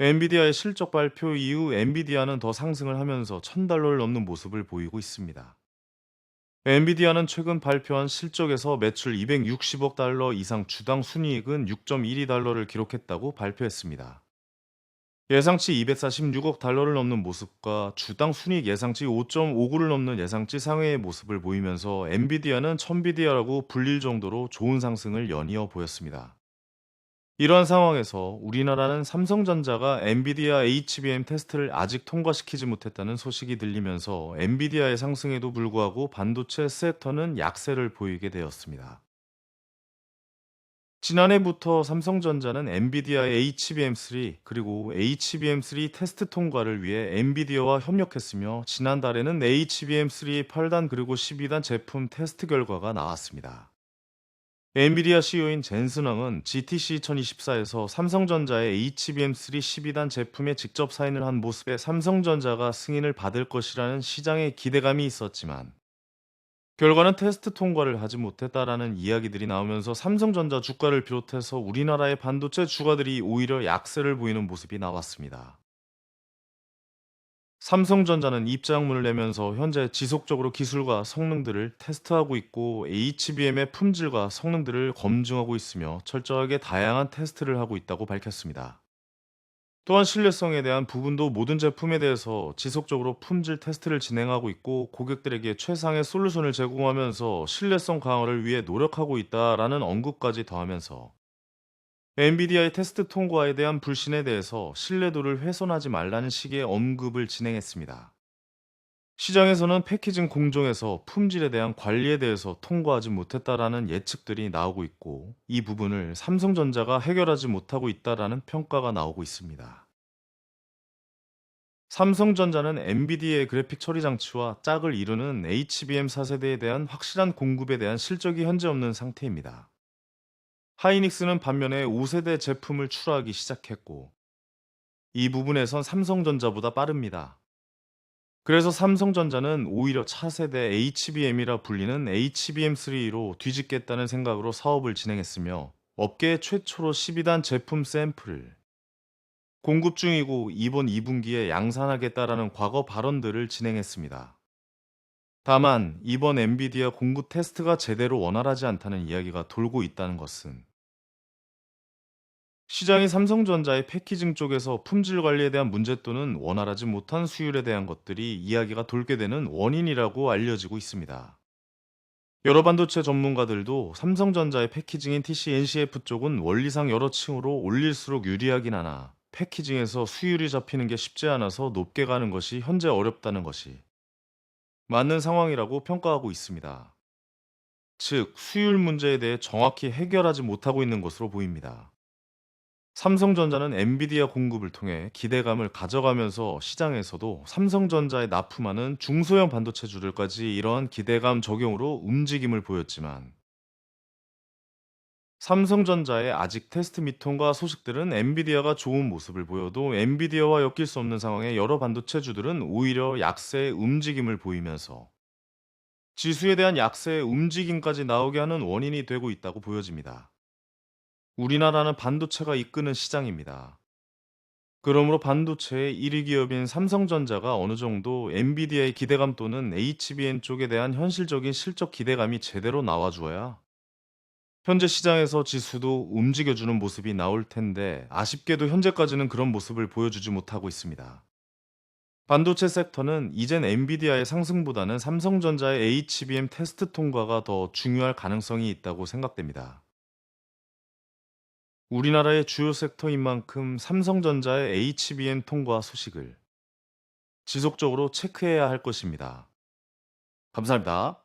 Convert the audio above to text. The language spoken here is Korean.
엔비디아의 실적 발표 이후 엔비디아는 더 상승을 하면서 1000달러를 넘는 모습을 보이고 있습니다. 엔비디아는 최근 발표한 실적에서 매출 260억 달러 이상 주당 순이익은 6.12달러를 기록했다고 발표했습니다. 예상치 246억 달러를 넘는 모습과 주당 순이익 예상치 5.59를 넘는 예상치 상회의 모습을 보이면서 엔비디아는 천비디아라고 불릴 정도로 좋은 상승을 연이어 보였습니다. 이러한 상황에서 우리나라는 삼성전자가 엔비디아 HBM 테스트를 아직 통과시키지 못했다는 소식이 들리면서 엔비디아의 상승에도 불구하고 반도체 섹터는 약세를 보이게 되었습니다. 지난해부터 삼성전자는 엔비디아 HBM3 그리고 HBM3 테스트 통과를 위해 엔비디아와 협력했으며 지난달에는 HBM3 8단 그리고 12단 제품 테스트 결과가 나왔습니다. 엔비디아 CEO인 젠슨 황은 GTC 2024에서 삼성전자의 HBM3 12단 제품에 직접 사인을 한 모습에 삼성전자가 승인을 받을 것이라는 시장의 기대감이 있었지만 결과는 테스트 통과를 하지 못했다라는 이야기들이 나오면서 삼성전자 주가를 비롯해서 우리나라의 반도체 주가들이 오히려 약세를 보이는 모습이 나왔습니다. 삼성전자는 입장문을 내면서 현재 지속적으로 기술과 성능들을 테스트하고 있고 HBM의 품질과 성능들을 검증하고 있으며 철저하게 다양한 테스트를 하고 있다고 밝혔습니다. 또한 신뢰성에 대한 부분도 모든 제품에 대해서 지속적으로 품질 테스트를 진행하고 있고 고객들에게 최상의 솔루션을 제공하면서 신뢰성 강화를 위해 노력하고 있다라는 언급까지 더하면서 엔비디아의 테스트 통과에 대한 불신에 대해서 신뢰도를 훼손하지 말라는 식의 언급을 진행했습니다. 시장에서는 패키징 공정에서 품질에 대한 관리에 대해서 통과하지 못했다라는 예측들이 나오고 있고 이 부분을 삼성전자가 해결하지 못하고 있다라는 평가가 나오고 있습니다. 삼성전자는 엔비디아의 그래픽 처리 장치와 짝을 이루는 HBM 4세대에 대한 확실한 공급에 대한 실적이 현재 없는 상태입니다. 하이닉스는 반면에 5세대 제품을 출하하기 시작했고 이 부분에선 삼성전자보다 빠릅니다. 그래서 삼성전자는 오히려 차세대 HBM이라 불리는 HBM3로 뒤집겠다는 생각으로 사업을 진행했으며 업계 최초로 12단 제품 샘플을 공급 중이고 이번 2분기에 양산하겠다라는 과거 발언들을 진행했습니다. 다만 이번 엔비디아 공급 테스트가 제대로 원활하지 않다는 이야기가 돌고 있다는 것은 시장이 삼성전자의 패키징 쪽에서 품질 관리에 대한 문제 또는 원활하지 못한 수율에 대한 것들이 이야기가 돌게 되는 원인이라고 알려지고 있습니다. 여러 반도체 전문가들도 삼성전자의 패키징인 TCNCF 쪽은 원리상 여러 층으로 올릴수록 유리하긴 하나 패키징에서 수율이 잡히는 게 쉽지 않아서 높게 가는 것이 현재 어렵다는 것이 맞는 상황이라고 평가하고 있습니다. 즉, 수율 문제에 대해 정확히 해결하지 못하고 있는 것으로 보입니다. 삼성전자는 엔비디아 공급을 통해 기대감을 가져가면서 시장에서도 삼성전자에 납품하는 중소형 반도체주들까지 이러한 기대감 적용으로 움직임을 보였지만 삼성전자의 아직 테스트 미통과 소식들은 엔비디아가 좋은 모습을 보여도 엔비디아와 엮일 수 없는 상황에 여러 반도체주들은 오히려 약세의 움직임을 보이면서 지수에 대한 약세의 움직임까지 나오게 하는 원인이 되고 있다고 보여집니다. 우리나라는 반도체가 이끄는 시장입니다. 그러므로 반도체의 1위 기업인 삼성전자가 어느 정도 엔비디아의 기대감 또는 HBM 쪽에 대한 현실적인 실적 기대감이 제대로 나와줘야 현재 시장에서 지수도 움직여주는 모습이 나올 텐데 아쉽게도 현재까지는 그런 모습을 보여주지 못하고 있습니다. 반도체 섹터는 이젠 엔비디아의 상승보다는 삼성전자의 HBM 테스트 통과가 더 중요할 가능성이 있다고 생각됩니다. 우리나라의 주요 섹터인 만큼 삼성전자의 HBM 통과 소식을 지속적으로 체크해야 할 것입니다. 감사합니다.